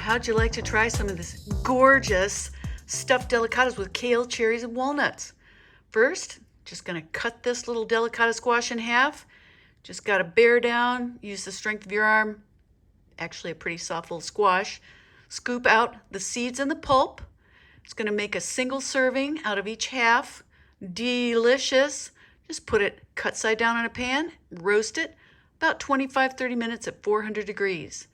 how'd you like to try some of this gorgeous stuffed delicatas with kale, cherries, and walnuts? First, just gonna cut this little delicata squash in half. Just gotta bear down, use the strength of your arm. Actually a pretty soft little squash. Scoop out the seeds and the pulp. It's gonna make a single serving out of each half. Delicious. Just put it cut side down in a pan, roast it about 25-30 minutes at 400 degrees.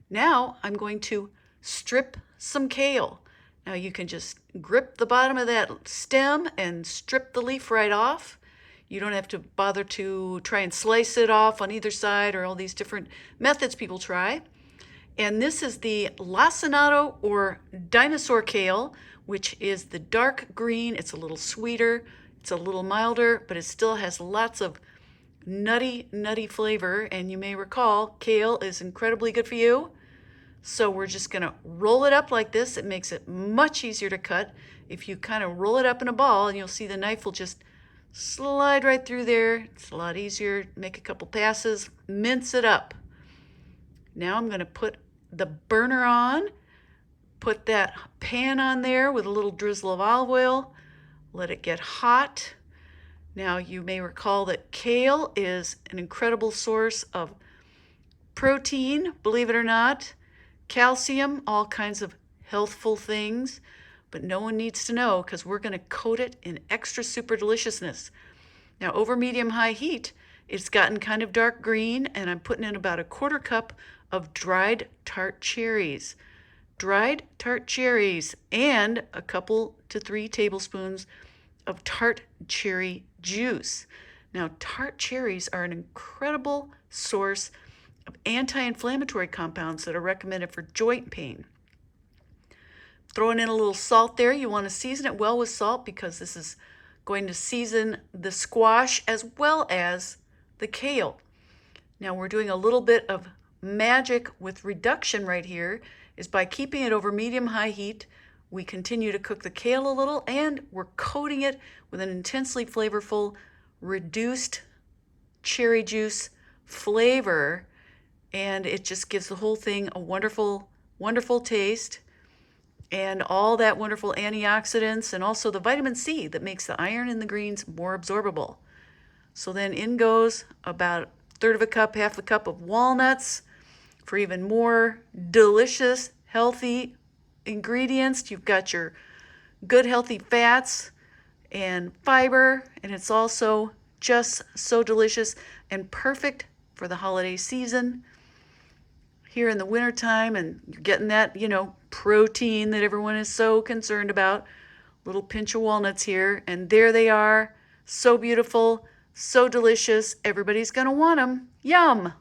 Now I'm going to strip some kale. Now you can just grip the bottom of that stem and strip the leaf right off. You don't have to bother to try and slice it off on either side or all these different methods people try. And this is the lacinato or dinosaur kale, which is the dark green. It's a little sweeter, it's a little milder, but it still has lots of nutty flavor. And you may recall, kale is incredibly good for you. So we're just gonna roll it up like this. It makes it much easier to cut. If you kind of roll it up in a ball, and you'll see the knife will just slide right through there. It's a lot easier. Make a couple passes, mince it up. Now I'm gonna put the burner on, put that pan on there with a little drizzle of olive oil, let it get hot. Now you may recall that kale is an incredible source of protein, believe it or not, calcium, all kinds of healthful things, but no one needs to know because we're going to coat it in extra super deliciousness. Now over medium-high heat, it's gotten kind of dark green, and I'm putting in about a quarter cup of dried tart cherries. Dried tart cherries and a couple to 3 tablespoons of tart cherry juice. Now tart cherries are an incredible source of anti-inflammatory compounds that are recommended for joint pain. Throwing in a little salt there. You want to season it well with salt because this is going to season the squash as well as the kale. Now we're doing a little bit of magic with reduction right here is by keeping it over medium-high heat. We continue to cook the kale a little, and we're coating it with an intensely flavorful reduced cherry juice flavor, and it just gives the whole thing a wonderful taste, and all that wonderful antioxidants and also the vitamin C that makes the iron in the greens more absorbable. So then in goes about a third of a cup, half a cup of walnuts for even more delicious, healthy ingredients. You've got your good healthy fats and fiber, and it's also just so delicious and perfect for the holiday season here in the wintertime, and you're getting that, protein that everyone is so concerned about. Little pinch of walnuts here, and there they are. So beautiful, so delicious. Everybody's gonna want them. Yum!